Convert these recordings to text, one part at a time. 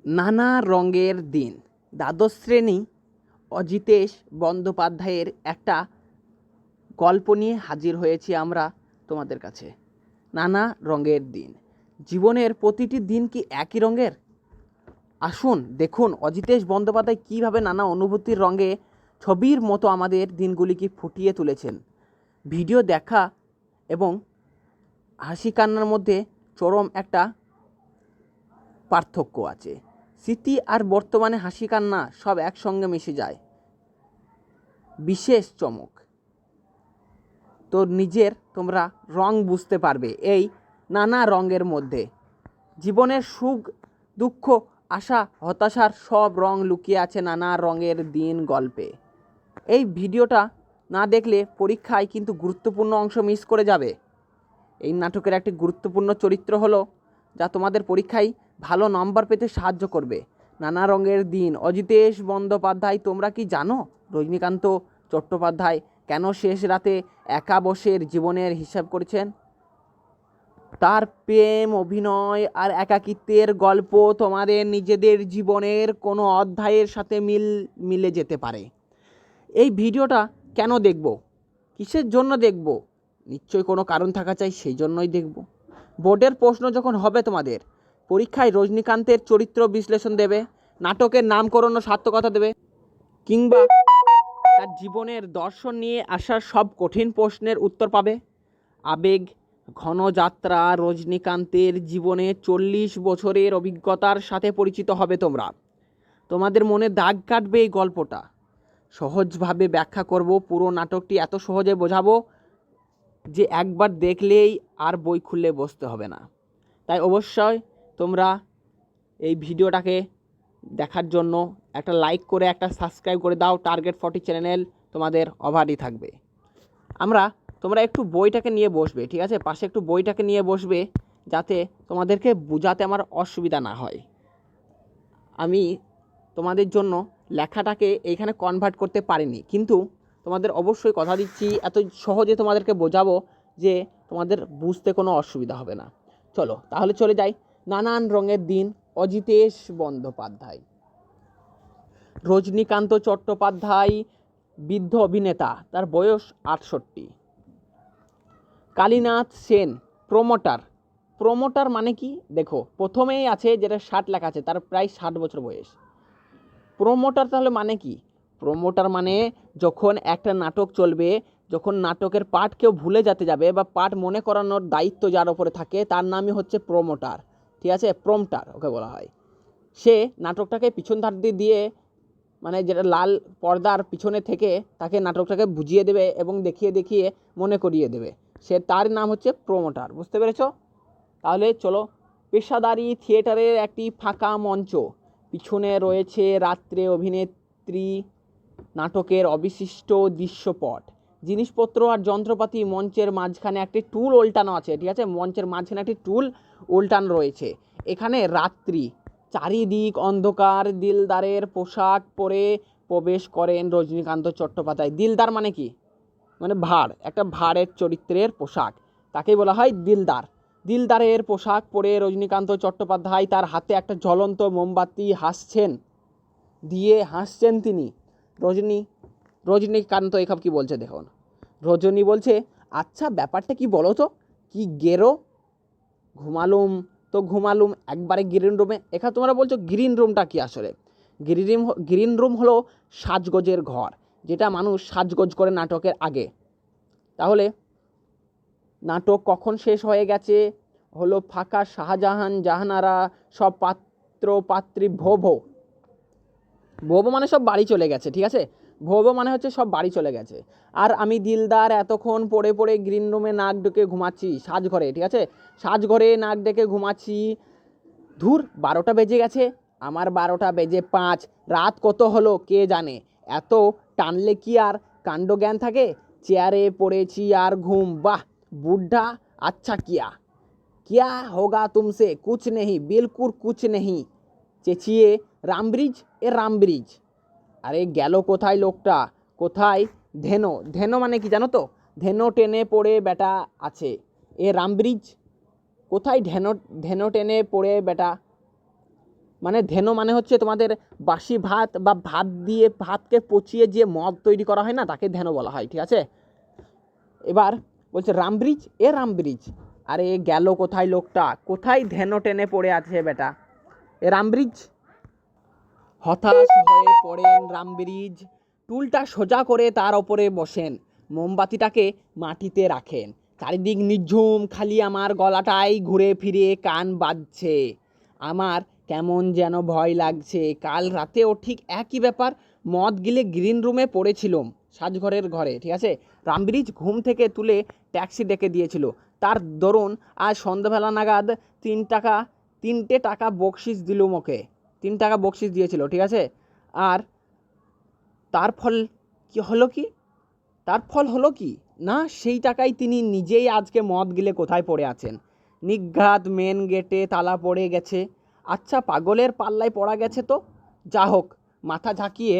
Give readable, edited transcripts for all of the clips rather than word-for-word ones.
নানা রঙের দিন, দ্বাদশ শ্রেণী অজিতেশ বন্দ্যোপাধ্যায়ের একটা গল্প নিয়ে হাজির হয়েছি আমরা তোমাদের কাছে। নানা রঙের দিন, জীবনের প্রতিটি দিন কি একই রঙের? আসুন দেখুন অজিতেশ বন্দ্যোপাধ্যায় কীভাবে নানা অনুভূতির রঙে ছবির মতো আমাদের দিনগুলিকে ফুটিয়ে তুলেছেন। ভিডিও দেখা এবং হাসি কান্নার মধ্যে চরম একটা পার্থক্য আছে। স্মৃতি আর বর্তমানে হাসি কান্না সব একসঙ্গে মিশে যায়। বিশেষ চমক, তো নিজের তোমরা রং বুঝতে পারবে এই নানা রঙের মধ্যে। জীবনের সুখ দুঃখ আশা হতাশার সব রং লুকিয়ে আছে নানা রঙের দিন গল্পে। এই ভিডিওটা না দেখলে পরীক্ষায় কিন্তু গুরুত্বপূর্ণ অংশ মিস করে যাবে। এই নাটকের একটি গুরুত্বপূর্ণ চরিত্র হলো যা তোমাদের পরীক্ষায় ভালো নম্বর পেতে সাহায্য করবে। নানা রঙের দিন, অজিতেশ বন্দ্যোপাধ্যায়। তোমরা কি জানো রজনীকান্ত চট্টোপাধ্যায় কেন শেষ রাতে একা বসে জীবনের হিসাব করেছেন? তার প্রেম, অভিনয় আর একাকিত্বের গল্প তোমাদের নিজেদের জীবনের কোনো অধ্যায়ের সাথে মিলে যেতে পারে। এই ভিডিওটা কেন দেখব, কিসের জন্য দেখব? নিশ্চয়ই কোনো কারণ থাকা চাই, সেই জন্যই দেখব। বোর্ডের প্রশ্ন যখন হবে তোমাদের পরীক্ষায়, রজনীকান্তের চরিত্র বিশ্লেষণ দেবে, নাটকের নামকরণ ও সার্থকতা দেবে, কিংবা তার জীবনের দর্শন নিয়ে আসার সব কঠিন প্রশ্নের উত্তর পাবে। আবেগ ঘন যাত্রা রজনীকান্তের জীবনে 40 বছরের অভিজ্ঞতার সাথে পরিচিত হবে তোমরা। তোমাদের মনে দাগ কাটবে এই গল্পটা। সহজভাবে ব্যাখ্যা করব, পুরো নাটকটি এত সহজে বোঝাবো যে একবার দেখলেই আর বই খুললে বসতে হবে না। তাই অবশ্যই তোমরা এই ভিডিওটাকে দেখার জন্য একটা লাইক করে একটা সাবস্ক্রাইব করে দাও। টার্গেট 40 চ্যানেল তোমাদের অভারই থাকবে। তোমরা একটু বইটাকে নিয়ে বসবে, ঠিক আছে? পাশে একটু বইটাকে নিয়ে বসবে যাতে তোমাদেরকে বোঝাতে আমার অসুবিধা না হয়। আমি তোমাদের জন্য লেখাটাকে এইখানে কনভার্ট করতে পারিনি, কিন্তু তোমাদের অবশ্যই কথা দিচ্ছি এত সহজে তোমাদেরকে বোঝাবো যে তোমাদের বুঝতে কোনো অসুবিধা হবে না। চলো তাহলে চলে যাই। নানান রঙের দিন, অজিতেশ বন্দ্যোপাধ্যায়। রজনীকান্ত চট্টোপাধ্যায় বৃদ্ধ অভিনেতা, তার বয়স 68। কালীনাথ সেন প্রমোটার মানে কি? দেখো প্রথমেই আছে যেটা 60 লেখা আছে, তার প্রায় 60 বছর বয়স। প্রমোটার তাহলে মানে কি? প্রমোটার মানে যখন একটা নাটক চলবে, যখন নাটকের পার্ট কেউ ভুলে যেতে যাবে বা পার্ট মনে করানোর দায়িত্ব যার ওপরে থাকে তার নামই হচ্ছে প্রমোটার, ঠিক আছে? প্রম্পটার ওকে বলা হয়। সে নাটকটাকে পিছন ধার দিয়ে মানে যেটা লাল পর্দার পিছনে থেকে তাকে নাটকটাকে বুঝিয়ে দেবে এবং দেখিয়ে মনে করিয়ে দেবে, তার নাম হচ্ছে প্রমোটার। বুঝতে পেরেছ? তাহলে চলো। পেশাদারি থিয়েটারের একটি ফাঁকা মঞ্চ, পিছনে রয়েছে রাত্রে অভিনেত্রী, নাটকের অবিশিষ্ট দৃশ্যপট, জিনিসপত্র আর যন্ত্রপাতি। মঞ্চের মাঝখানে একটি টুল উল্টানো আছে, ঠিক আছে? মঞ্চের মাঝখানে একটি টুল উল্টানো রয়েছে। এখানে রাত্রি, চারিদিক অন্ধকার। দিলদারের পোশাক পরে প্রবেশ করেন রজনীকান্ত চট্টোপাধ্যায়। দিলদার মানে কি? মানে ভাঁড়, একটা ভাঁড়ের চরিত্রের পোশাক, তাকেই বলা হয় দিলদার। দিলদারের পোশাক পরে রজনীকান্ত চট্টোপাধ্যায়, তার হাতে একটা জ্বলন্ত মোমবাতি হাসছেন তিনি। রজনীকান্ত এসব কি বলছে দেখুন। রজনী বলছে, আচ্ছা ব্যাপারটা কি বলো তো, কি গেরো? ঘুমালুম একবারে গ্রিন রুমে। এখানে তোমরা বলছো গ্রিন রুমটা কি? আসলে গ্রিন রুম হলো সাজগোজের ঘর, যেটা মানুষ সাজগোজ করে নাটকের আগে। তাহলে নাটক কখন শেষ হয়ে গেছে? হলো ফাঁকা শাহজাহান, জাহানারা, সব পাত্র পাত্রী ভোভো মানে সব বাড়ি চলে গেছে, ঠিক আছে? ভোভো মানে হচ্ছে সব বাড়ি চলে গেছে। আর আমি দিলদার এতক্ষণ পড়ে গ্রিন রুমে নাক ডেকে ঘুমাচ্ছি, সাজঘরে, ঠিক আছে? সাজঘরে নাক ডেকে ঘুমাচ্ছি। ধুর, 12টা বেজে গেছে। আমার 12টা বেজে 5। রাত কত হলো কে জানে। এত টানলে কি আর কাণ্ডজ্ঞান থাকে? চেয়ারে পড়েছি আর ঘুম। বাহ বুদ্ধা, আচ্ছা क्या होगा तुमसे? कुछ नहीं, बिल्कुल कुछ नहीं। চেঁচিয়ে রামব্রিজ। আরে গেল কোথায় লোকটা? কোথায় ধেনো মানে কি জানো তো? ধেনো টেনে পড়ে বেটা আছে। এ রামব্রিজ কোথায়? ধেনো টেনে পড়ে বেটা মানে ধেনো মানে হচ্ছে তোমাদের বাসি ভাত বা ভাত দিয়ে ভাতকে পচিয়ে যে মদ তৈরি করা হয় না, তাকে ধেনো বলা হয়, ঠিক আছে। এবার বলছে রামব্রিজ, রামব্রিজ, আরে গেল কোথায় লোকটা, কোথায় ধেনো টেনে পড়ে আছে বেটা, রামব্রিজ। হতাশ হয়ে পড়েন রামব্রিজ, টুলটা সোজা করে তার ওপরে বসেন, মোমবাতিটাকে মাটিতে রাখেন। চারিদিক নিঝুম, খালি আমার গলাটাই ঘুরে ফিরে কান বাজছে। আমার কেমন যেন ভয় লাগছে। কাল রাতেও ঠিক একই ব্যাপার, মদ গিলে গ্রিন রুমে পড়েছিলাম, সাজঘরের ঘরে, ঠিক আছে। রামব্রিজ ঘুম থেকে তুলে ট্যাক্সি ডেকে দিয়েছিল। তার দরুন আজ সন্ধ্যাবেলা নাগাদ 3 টাকা বকশিস দিলুম ওকে, 3 টাকা বকশিস দিয়েছিল, ঠিক আছে। আর তার ফল হলো কি না, সেই টাকায় তিনি নিজেই আজকে মদ গিলে কোথায় পড়ে আছেন। নিঘাত মেন গেটে তালা পড়ে গেছে। আচ্ছা, পাগলের পাল্লায় পড়া গেছে তো, যা হোক, মাথা ঝাঁকিয়ে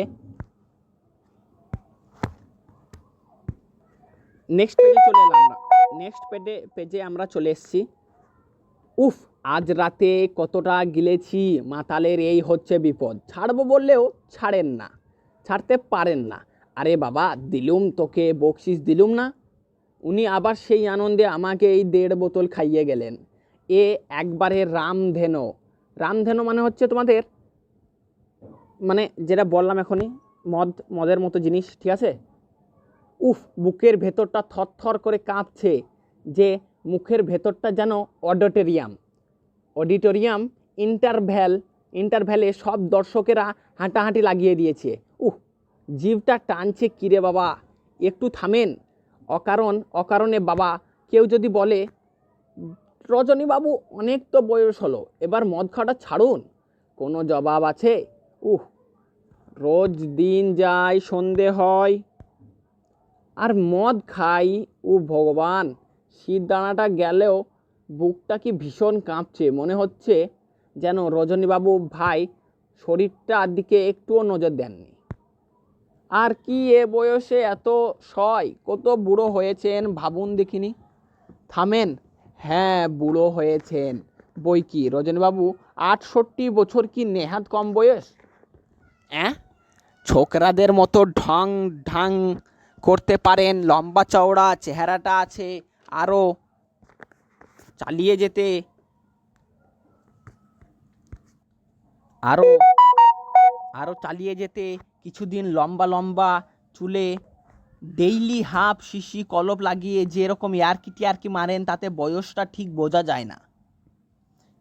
নেক্সট পেজে আমরা চলে এসেছি। উফ, আজ রাতে কতটা গিলেছি, মাতালের এই হচ্ছে বিপদ, ছাড়বো বললেও ছাড়তে পারেন না। আরে বাবা, দিলুম তোকে বকশিস দিলুম না। উনি আবার সেই আনন্দে আমাকে এই 1.5 বোতল খাইয়ে গেলেন। একবারে রামধেনো মানে হচ্ছে তোমাদের, মানে যেটা বললাম এখনই, মদের মতো জিনিস, ঠিক আছে। উফ, বুকের ভেতরটা থরথর করে কাঁপছে, যে মুখের ভেতরটা যেন অডিটোরিয়াম ইন্টারভ্যালে সব দর্শকেরা হাঁটাহাঁটি লাগিয়ে দিয়েছে। জিভটা টানছে, কিরে বাবা, একটু থামেন। অকারণে বাবা কেউ যদি বলে, রজনীবাবু অনেক তো বয়স হলো, এবার মদ খাওয়াটা ছাড়ুন, কোনো জবাব আছে? রোজ দিন যায়, সন্ধে হয়, আর মদ খাই। ভগবান, শীত দানাটা গেলেও বুকটা কি ভীষণ কাঁপছে, মনে হচ্ছে যেন রজনীবাবু ভাই শরীরটার দিকে একটুও নজর দেননি। আর কি এ বয়সে এত সয়, কত বুড়ো হয়েছেন ভাবুন দেখিনি। থামেন, হ্যাঁ বুড়ো হয়েছেন বই কি রজনীবাবু, 68 বছর কি নেহাত কম বয়স? ছোকরাদের মতো ঢং ঢাং করতে পারেন, লম্বা চওড়া চেহারাটা আছে, আরও চালিয়ে যেতে কিছুদিন লম্বা চুলে ডেইলি হাফ শিশি কলপ লাগিয়ে যেরকম ইয়ার্কি মারেন, তাতে বয়সটা ঠিক বোঝা যায় না।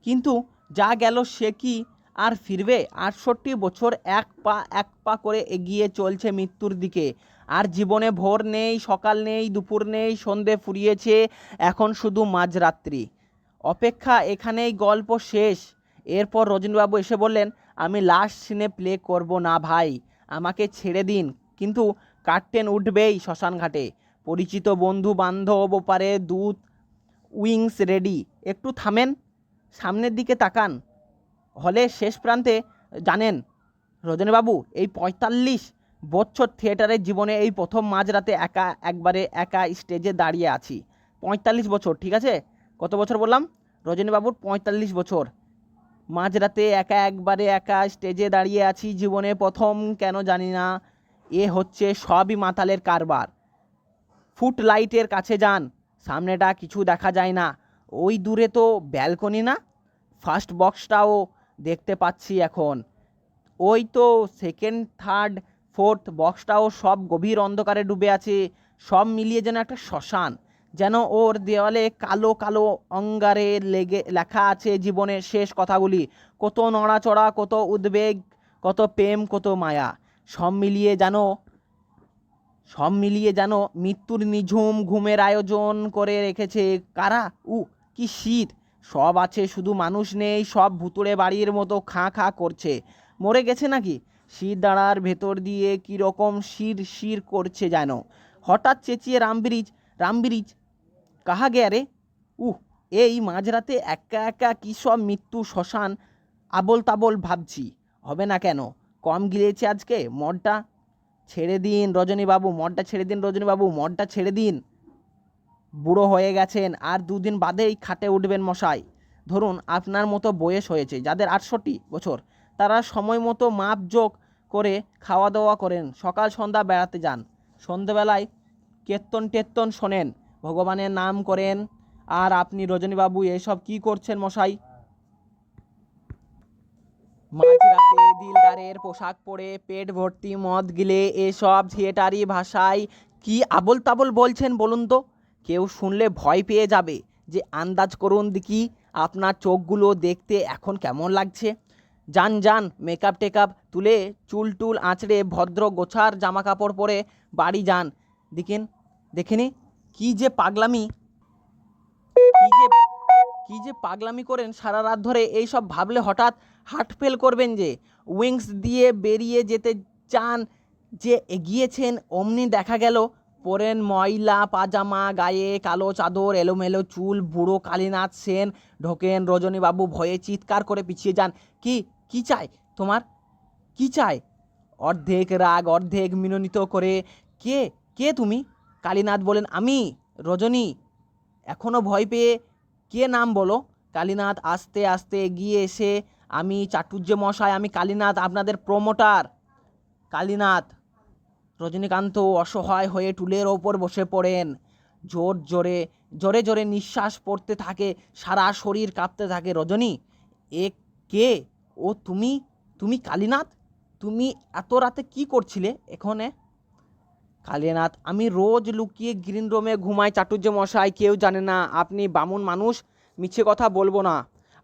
কিন্তু যা গেল সে কি আর ফিরবে? 68 বছর এক পা করে এগিয়ে চলছে মৃত্যুর দিকে। আর জীবনে ভোর নেই, সকাল নেই, দুপুর নেই, সন্ধে ফুরিয়েছে, এখন শুধু মাঝরাত্রি। অপেক্ষা, এখানেই গল্প শেষ। এরপর রজনীবাবু এসে বললেন, আমি লাস্ট সিনে প্লে করব না ভাই, আমাকে ছেড়ে দিন। কিন্তু কার্টেন উঠবেই শ্মশান ঘাটে, পরিচিত বন্ধু বান্ধব ওপারে, দুধ উইংস রেডি। একটু থামেন, সামনের দিকে তাকান, হলের শেষ প্রান্তে। জানেন রজনীবাবু, এই 45 বছর থিয়েটারের জীবনে এই প্রথম মাঝরাতে একা স্টেজে দাঁড়িয়ে আছি। 45 বছর, ঠিক আছে। কত বছর বললাম? রজনীবাবুর 45 বছর মাঝরাতে একা স্টেজে দাঁড়িয়ে আছি, জীবনে প্রথম, কেন জানি না। এ হচ্ছে সবই মাতালের কারবার। ফুটলাইটের কাছে যান, সামনেটা কিছু দেখা যায় না। ওই দূরে তো ব্যালকনি না, ফার্স্ট বক্সটাও দেখতে পাচ্ছি এখন। ওই তো সেকেন্ড, থার্ড, ফোর্থ বক্সটাও সব গভীর অন্ধকারে ডুবে আছে। সব মিলিয়ে যেন একটা শ্মশান, যেন ওর দেওয়ালে কালো অঙ্গারে লেখা আছে জীবনের শেষ কথাগুলি। কত নড়াচড়া, কত উদ্বেগ, কত প্রেম, কত মায়া, সব মিলিয়ে যেন মৃত্যুর নিঝুম ঘুমের আয়োজন করে রেখেছে কারা। কি শীত, সব আছে শুধু মানুষ নেই, সব ভুতুড়ে বাড়ির মতো খাঁ করছে। মরে গেছে নাকি? শীত দাঁড়ার ভেতর দিয়ে কীরকম শির করছে যেন। হঠাৎ চেঁচিয়ে রামব্রিজ কাহা গেয়া রে? এই মাঝরাতে একা কী সব মৃত্যু, শ্মশান, আবোল তাবোল ভাবছি। হবে না কেন? কম গিলেছে আজকে, মদটা ছেড়ে দিন রজনীবাবু, মদটা ছেড়ে দিন। বুড়ো হয়ে গেছেন, আর 2 দিন বাদেই খাটে উঠবেন মশাই। ধরুন আপনার মতো বয়স হয়েছে, যাদের 68 বছর, তারা সময় মতো মাপ যোগ করে খাওয়া দাওয়া করেন, সকাল সন্ধ্যা বেড়াতে যান, সন্ধ্যেবেলায় কীর্তন টেত্তন শোনেন, ভগবানের নাম করেন। আর আপনি রজনীবাবু এসব কি করছেন মশাই? মাঝরাতে দিলদারের পোশাক পরে পেট ভর্তি মদ গিলে এসব থিয়েটারি ভাষায় কি আবোল তাবোল বলছেন বলুন তো? কেউ শুনলে ভয় পেয়ে যাবে। যে আন্দাজ করুন দেখি আপনার চোখগুলো দেখতে এখন কেমন লাগছে। যান যান, মেকআপ টেকআপ তুলে চুল টুল আঁচড়ে ভদ্র গোছার জামা কাপড় পরে বাড়ি যান। দেখেন, দেখেনি কি যে পাগলামি, কি যে কি যে পাগলামি করেন সারা রাত ধরে। এইসব ভাবলে হঠাৎ হার্ট ফেল করবেন যে। উইংস দিয়ে বেরিয়ে যেতে চান যে এগিয়েছেন, অমনি দেখা গেল পরেন ময়লা পাজামা, গায়ে কালো চাদর, এলোমেলো চুল, বুড়ো কালীনাথ সেন ঢোকেন। রজনীবাবু ভয়ে চিৎকার করে পিছিয়ে যান। কি কি চাই তোমার, কি চাই? অর্ধেক রাগ অর্ধেক মিননিত করে, কে কে তুমি? কালীনাথ বলেন, আমি রজনী। এখনও ভয় পেয়ে, কে নাম বলো? কালীনাথ আস্তে আস্তে এগিয়ে এসে, আমি চাটুর্য মশাই, আমি কালীনাথ, আপনাদের প্রমোটার কালীনাথ। রজনীকান্ত অসহায় হয়ে টুলের ওপর বসে পড়েন। জোরে জোরে জোরে নিঃশ্বাস পড়তে থাকে, সারা শরীর কাঁপতে থাকে। রজনী, এ কে? ও তুমি, তুমি কালীনাথ? তুমি এত রাতে কি করছিলে এখানে? কালীনাথ, আমি রোজ লুকিয়ে গ্রিন রুমে ঘুমাই চাটুর্য মশাই, কেউ জানে না। আপনি বামুন মানুষ, মিছে কথা বলবো না।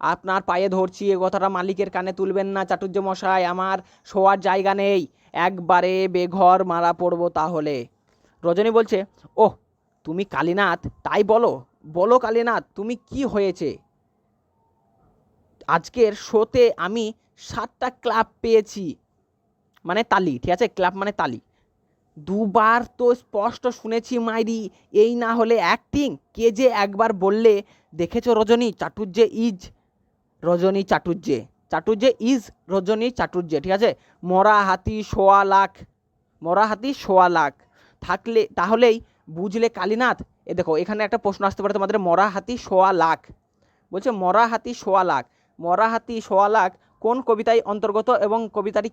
আপনার পায়ে ধরছি, এ কথাটা মালিকের কানে তুলবেন না চাটুর্য মশাই। আমার শোয়ার জায়গা নেই, একবারে বেঘর মারা পড়বো তাহলে। রজনী বলছে, ওহ তুমি কালীনাথ, তাই বলো। বলো কালীনাথ, তুমি কি হয়েছে? আজকের শোতে আমি 7টা ক্লাব পেয়েছি, মানে তালি, ঠিক আছে, ক্লাব মানে তালি। দুবার তো স্পষ্ট শুনেছি মাইরি, এই না হলে অ্যাক্টিং। কে যে একবার বললে, দেখেছো রজনী চাটুর্যে is Rajani Chatterjee, Chatterjee is রজনী চাটুর্যে, ঠিক আছে। মরা হাতি সোয়া লাখ, মরা হাতি সোয়া লাখ থাকলে তাহলেই বুঝলে কালীনাথ। এ দেখো এখানে একটা প্রশ্ন আসতে পারে তোমাদের, মরা হাতি সোয়া লাখ, বলছে মরা হাতি সোয়া লাখ। মরা হাতি সোয়া লাখ কোন কবিতায় অন্তর্গত এবং কবিতাটি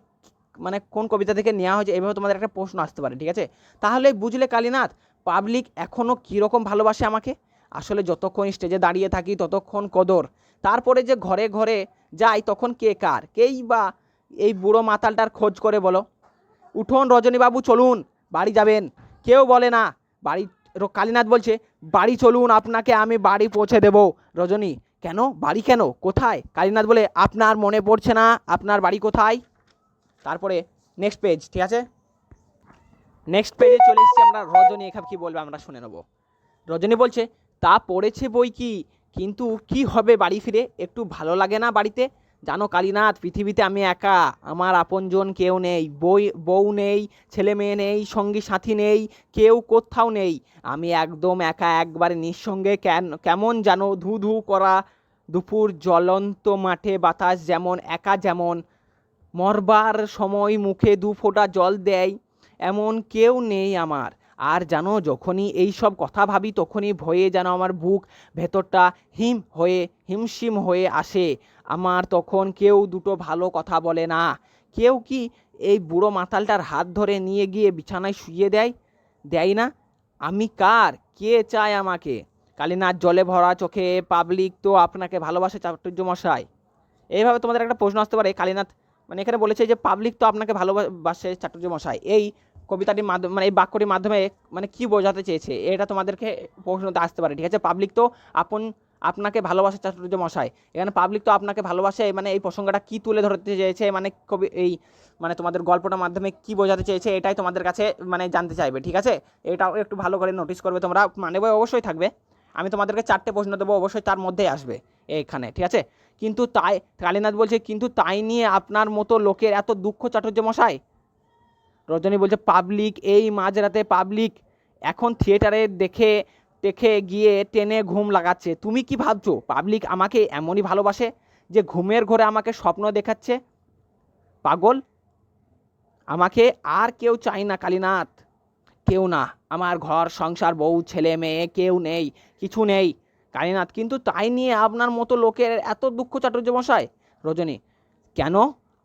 মানে কোন কবিতা থেকে নেওয়া হয়েছে, এইভাবে তোমাদের একটা প্রশ্ন আসতে পারে, ঠিক আছে। তাহলে বুঝলে কালীনাথ, পাবলিক এখনও কীরকম ভালোবাসে আমাকে। আসলে যতক্ষণ স্টেজে দাঁড়িয়ে থাকি ততক্ষণ কদর, তারপরে যে ঘরে ঘরে যাই তখন কে কার, কেই বা এই বুড়ো মাতালটার খোঁজ করে বলো। উঠুন রজনীবাবু, চলুন, বাড়ি যাবেন। কেউ বলে না বাড়ি। কালীনাথ বলছে, বাড়ি চলুন, আপনাকে আমি বাড়ি পৌঁছে দেব। রজনী, কেন বাড়ি, কেন, কোথায়? কালীনাথ বলে, আপনার মনে পড়ছে না আপনার বাড়ি কোথায়? তারপরে নেক্সট পেজ, ঠিক আছে, নেক্সট পেজে চলে এসেছি আমরা। রজনী এখানে কি বলবে আমরা শুনে নেব। রজনী বলছে, তা পড়েছে বই কি, কিন্তু কি হবে বাড়ি ফিরে, একটু ভালো লাগে না বাড়িতে? জানো কালীনাথ, পৃথিবীতে আমি একা, আমার আপনজন কেউ নেই, বউ নেই, ছেলে মেয়ে নেই, সঙ্গী সাথী নেই, কেউ কোথাও নেই। আমি একদম একা, একবারে নিঃসঙ্গে। কেমন যেন ধু ধু করা দুপুর, জ্বলন্ত মাঠে বাতাস যেমন একা, যেমন মরবার সময় মুখে 2 ফোঁটা জল দেয়, এমন কেউ নেই আমার। আর জানো, যখনই এই সব কথা ভাবি তখনই ভয়ে যেন আমার বুক ভেতরটা হিমশিম হয়ে আসে। আমার তখন কেউ দুটো ভালো কথা বলে না। কেউ কি এই বুড়ো মাতালটার হাত ধরে নিয়ে গিয়ে বিছানায় শুইয়ে দেয় না? আমি কার, কে চায় আমাকে? কালীনাথ জলে ভরা চোখে, পাবলিক তো আপনাকে ভালোবাসে চাটুর্য মশাই। এইভাবে তোমাদের একটা প্রশ্ন আসতে পারে। কালীনাথ মানে এখানে বলেছে যে পাবলিক তো আপনাকে ভালোবাসে চাটুর্য মশাই। এই কবিতাটির মাধ্যমে মানে এই বাক্যটির মাধ্যমে মানে কি বোঝাতে চেয়েছে, এটা তোমাদেরকে প্রশ্নতে আসতে পারে, ঠিক আছে। পাবলিক তো আপনাকে ভালোবাসে চাটুর্য মশাই, এখানে পাবলিক তো আপনাকে ভালোবাসে, মানে এই প্রসঙ্গটা কি তুলে ধরতে চেয়েছে, মানে কবি এই মানে তোমাদের গল্পটার মাধ্যমে কি বোঝাতে চেয়েছে, এটাই তোমাদের কাছে মানে জানতে চাইবে, ঠিক আছে। এটাও একটু ভালো করে নোটিস করবে তোমরা, মানে বই অবশ্যই থাকবে। আমি তোমাদেরকে 4টে প্রশ্ন দেবো, অবশ্যই তার মধ্যেই আসবে এইখানে, ঠিক আছে। কিন্তু তাই কালীনাথ বলছে, কিন্তু তাই নিয়ে আপনার মতো লোকের এত দুঃখ চাটুর্য মশাই। রজনী বলছে, পাবলিক এই মাঝরাতে, পাবলিক এখন থিয়েটারে দেখে দেখে গিয়ে টেনে ঘুম লাগাচ্ছে। তুমি কি ভাবছো পাবলিক আমাকে এমনই ভালোবাসে যে ঘুমের ঘরে আমাকে স্বপ্ন দেখাচ্ছে? পাগল, আমাকে আর কেউ চাই না কালীনাথ, কেউ না। আমার ঘর সংসার বউ ছেলে মেয়ে কেউ নেই, কিছু নেই। কালীনাথ, কিন্তু তাই নিয়ে আপনার মতো লোকের এত দুঃখ চাটুর্যমশাই। রজনী, কেন?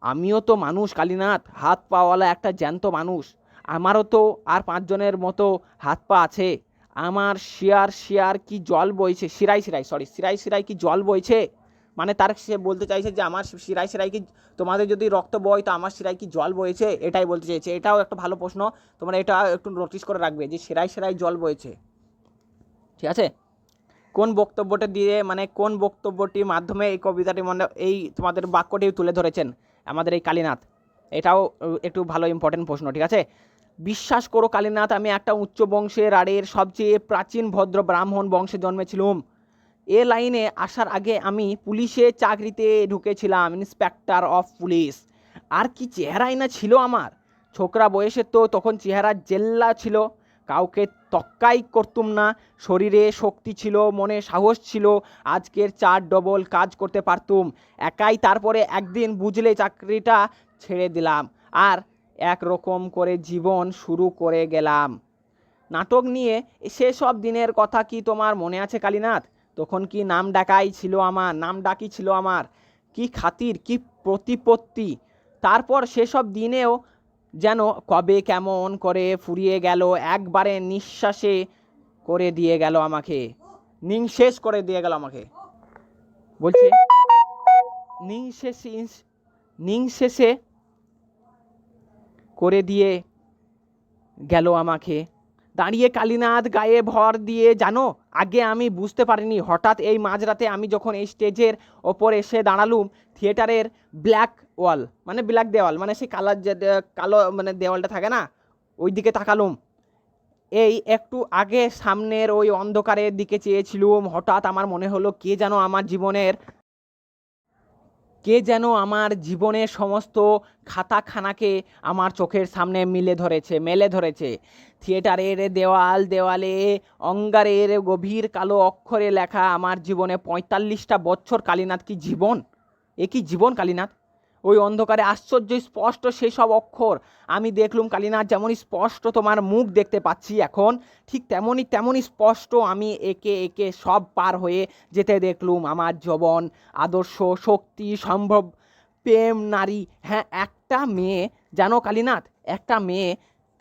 আমিও তো মানুষ কালীনাথ, হাত পাওয়ালা একটা জ্যান্ত মানুষ। আমারও তো আর 5 জনের মতো হাত পা আছে। আমার শিয়ার শিয়ার কি জল বইছে, শিরায় শিরায়, সরি, শিরায় শিরায় কি জল বইছে? মানে তার সে বলতে চাইছে যে আমার শিরায় শিরায় কি, তোমাদের যদি রক্ত বয় তো আমার শিরায় কি জল বইছে, এটাই বলতে চাইছে। এটাও একটা ভালো প্রশ্ন, তোমরা এটা একটু নোটিস করে রাখবে যে শিরায় শিরায় জল বইছে। ঠিক আছে? কোন বক্তব্যটা দিয়ে, মানে কোন বক্তব্যটির মাধ্যমে এই কবিতাটি, মানে এই তোমাদের বাক্যটি তুলে ধরেছেন আমাদের এই কালীনাথ? এটাও একটু ভালো ইম্পর্টেন্ট প্রশ্ন। ঠিক আছে? বিশ্বাস করো কালীনাথ, আমি একটা উচ্চ বংশের আড়ের সবচেয়ে প্রাচীন ভদ্র ব্রাহ্মণ বংশে জন্মেছিলাম। এ লাইনে আসার আগে আমি পুলিশে চাকরিতে ঢুকেছিলাম, ইন্সপেক্টর অফ পুলিশ। আর কি চেহারাই না ছিল আমার! ছোকরা বয়সে তো তখন চেহারা জেল্লা ছিল, কাউকে তক্কাই করতুম না। শরীরে শক্তি ছিল, মনে সাহস ছিল, আজকের 4 ডবল কাজ করতে পারতুম একাই। তারপরে একদিন বুঝলে চাকরিটা ছেড়ে দিলাম আর একরকম করে জীবন শুরু করে গেলাম। নাটক নিয়ে সেসব দিনের কথা কি তোমার মনে আছে কালীনাথ? তখন কি নাম ডাকাই ছিল আমার, নাম ডাকি ছিল আমার, কি খাতির, কি প্রতিপত্তি! তারপর সেসব দিনেও যেন কবে কেমন করে ফুরিয়ে গেল, একবারে নিঃশ্বাসে করে দিয়ে গেল আমাকে, নিঃশেষ করে দিয়ে গেল আমাকে। বলছে নিঃশেষে করে দিয়ে গেল আমাকে। দাঁড়িয়ে কালীনাথ গায়ে ভর দিয়ে, জানো, আগে আমি বুঝতে পারিনি, হঠাৎ এই মাঝরাতে আমি যখন এই স্টেজের ওপর এসে দাঁড়ালুম, থিয়েটারের ব্ল্যাক ওয়াল, মানে ব্ল্যাক দেওয়াল, মানে সেই কালার যে কালো মানে দেওয়ালটা থাকে না, ওই দিকে তাকালুম। এই একটু আগে সামনের ওই অন্ধকারের দিকে চেয়েছিলুম। হঠাৎ আমার মনে হলো কে যেন আমার জীবনের সমস্ত খাতাখানাকে আমার চোখের সামনে মেলে ধরেছে। থিয়েটারের দেওয়ালে অঙ্গারের গভীর কালো অক্ষরে লেখা আমার জীবনে 45টা বছর। কালীনাথ, কি জীবন! এ কি জীবন কালীনাথ! ওই অন্ধকারে আশ্চর্য স্পষ্ট সেসব অক্ষর আমি দেখলুম কালীনাথ। যেমন স্পষ্ট তোমার মুখ দেখতে পাচ্ছি এখন, ঠিক তেমনই স্পষ্ট আমি একে একে সব পার হয়ে যেতে দেখলুম। আমার যৌবন, আদর্শ, শক্তি, সম্ভব, প্রেম, নারী, হ্যাঁ, একটা মেয়ে, জানো কালীনাথ, একটা মেয়ে।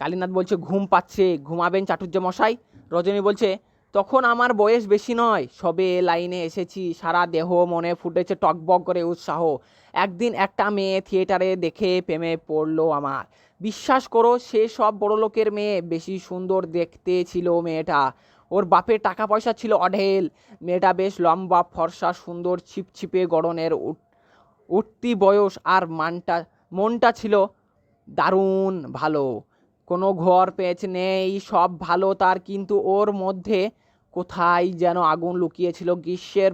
কালীনাথ বলছে ঘুম পাচ্ছে, ঘুমাবেন চাটুর্যমশাই। রজনী বলছে তখন আমার বয়স বেশি নয়, সবে লাইনে এসেছি, সারা দেহ মনে ফুটেছে টকবক করে উৎসাহ। একদিন একটা মেয়ে থিয়েটারে দেখে প্রেমে পড়লো আমার। বিশ্বাস করো, সে সব বড়লোকের মেয়ে, বেশি সুন্দর দেখতে ছিল মেয়েটা। ওর বাপের টাকা পয়সা ছিল অঢেল। মেয়েটা বেশ লম্বা, ফর্সা, সুন্দর, ছিপছিপে গড়নের, উঠতি বয়স, আর মনটা ছিল দারুণ ভালো। কোনো ঘর পেঁচ নেই, সব ভালো তার, কিন্তু ওর মধ্যে কোথায় যেন আগুন লুকিয়েছিল। গ্রীষ্মের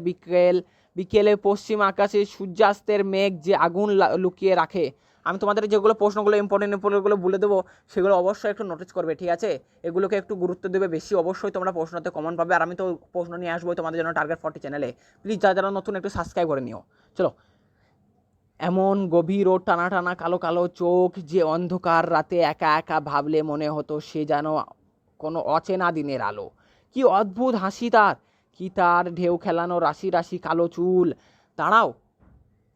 বিকেলে পশ্চিম আকাশে সূর্যাস্তের মেঘ যে আগুন লুকিয়ে রাখে। আমি তোমাদের যেগুলো প্রশ্নগুলো ইম্পর্টেন্টগুলো বলে দেবো, সেগুলো অবশ্যই একটু নোটিস করবে। ঠিক আছে? এগুলোকে একটু গুরুত্ব দেবে বেশি। অবশ্যই তোমরা প্রশ্নতে কমন পাবে, আর আমি তো প্রশ্ন নিয়ে আসবোই তোমাদের জন্য টার্গেট 40 চ্যানেলে। প্লিজ যারা নতুন একটু সাবস্ক্রাইব করে নিও। চলো। এমন গভীর ও টানা টানা কালো কালো চোখ যে অন্ধকার রাতে একা একা ভাবলে মনে হতো সে যেন কোনো অচেনা দিনের আলো। কি অদ্ভুত হাসি তার, কি তার ঢেউ খেলানো রাশি রাশি কালো চুল! দাঁড়াও,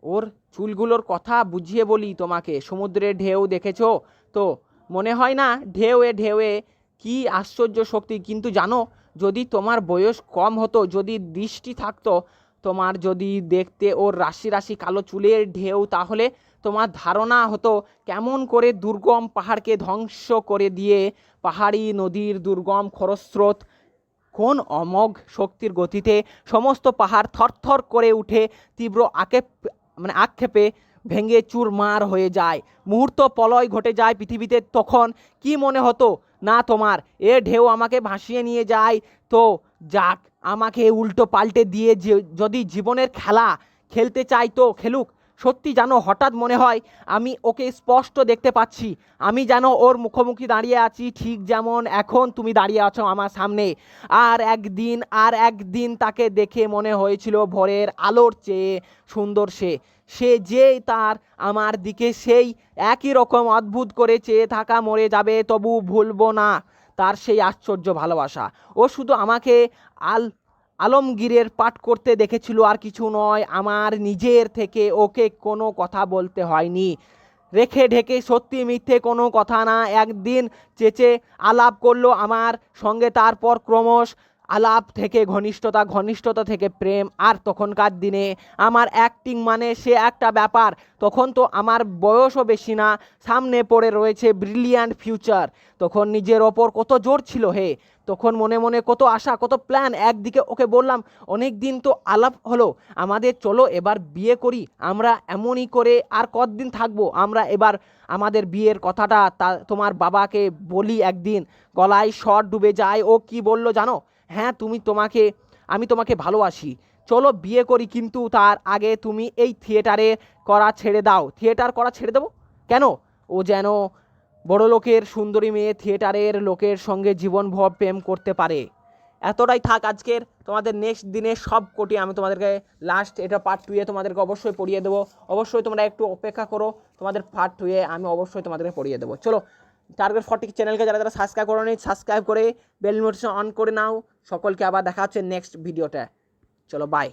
ওর চুলগুলোর কথা বুঝিয়ে বলি তোমাকে। সমুদ্রের ঢেউ দেখেছো তো? মনে হয় না ঢেউয়ে কি আশ্চর্য শক্তি! কিন্তু জানো, যদি তোমার বয়স কম হতো, যদি দৃষ্টি থাকতো তোমার, যদি দেখতে ওর রাশি রাশি কালো চুলের ঢেউ, তাহলে তোমার ধারণা হতো কেমন করে দুর্গম পাহাড়কে ধ্বংস করে দিয়ে পাহাড়ি নদীর দুর্গম খরস্রোত কোন অমোঘ শক্তির গতিতে সমস্ত পাহাড় থরথর করে উঠে তীব্র আক্ষেপে ভেঙে চুরমার হয়ে যায়। মুহূর্ত প্রলয় ঘটে যায় পৃথিবীতে। তখন কি মনে হতো না তোমার, এ ঢেউ আমাকে ভাসিয়ে নিয়ে যায় তো যাক, আমাকে উল্টো পাল্টে দিয়ে যদি জীবনের খেলা খেলতে চাই তো খেলুক। সত্যি জানো, হঠাৎ মনে হয় আমি ওকে স্পষ্ট দেখতে পাচ্ছি। আমি যেন ওর মুখোমুখি দাঁড়িয়ে আছি, ঠিক যেমন এখন তুমি দাঁড়িয়ে আছো আমার সামনে। আর একদিন তাকে দেখে মনে হয়েছিল ভোরের আলোর চেয়ে সুন্দর সে যে তার আমার দিকে সেই একই রকম অদ্ভুত করে চেয়ে থাকা, মরে যাবে তবু ভুলবো না তার সেই আশ্চর্য ভালোবাসা। ও শুধু আমাকে আলমগীরের পাঠ করতে দেখেছিল, আর কিছু নয়। আমার নিজের থেকে ওকে কোনো কথা বলতে হয়নি। রেখে ঢেকে সত্যি মিথ্যে কোনো কথা না। একদিন চেঁচে আলাপ করলো আমার সঙ্গে, তারপর ক্রমশ আলাপ থেকে ঘনিষ্ঠতা, ঘনিষ্ঠতা থেকে প্রেম। আর তখনকার দিনে আমার অ্যাক্টিং মানে সে একটা ব্যাপার। তখন তো আমার বয়সও বেশি না, সামনে পড়ে রয়েছে ব্রিলিয়ান্ট ফিউচার। তখন নিজের ওপর কত জোর ছিল হে, তখন মনে মনে কত আশা, কত প্ল্যান। একদিকে ওকে বললাম, অনেক দিন তো আলাপ হলো আমাদের, চলো এবার বিয়ে করি আমরা। এমনই করে আর কতদিন থাকবো আমরা, এবার আমাদের বিয়ের কথাটা তোমার বাবাকে বলি একদিন। গলায় শট ডুবে যায়। ও কি বলল জানো? হ্যাঁ, আমি তোমাকে ভালোবাসি, চলো বিয়ে করি, কিন্তু তার আগে তুমি এই থিয়েটারে করা ছেড়ে দাও। থিয়েটার করা ছেড়ে দেবো কেন? ও যেন বড় লোকের সুন্দরী মেয়ে থিয়েটারের লোকের সঙ্গে জীবনভর প্রেম করতে পারে। এতটাই থাক আজকের। তোমাদের নেক্সট দিনে সব কোটি আমি তোমাদেরকে লাস্ট এটা পার্ট 2 তোমাদেরকে অবশ্যই পড়িয়ে দেবো। অবশ্যই তোমরা একটু অপেক্ষা করো, তোমাদের পার্ট 2 আমি অবশ্যই তোমাদেরকে পড়িয়ে দেবো। চলো, টার্গেট 40 চ্যানেলকে যারা যারা সাবস্ক্রাইব করো নি, সাবস্ক্রাইব করে বেল নোটিফিকেশন অন করে নাও। সকলকে আবার দেখা হচ্ছে নেক্সট ভিডিওতে। চলো, বাই।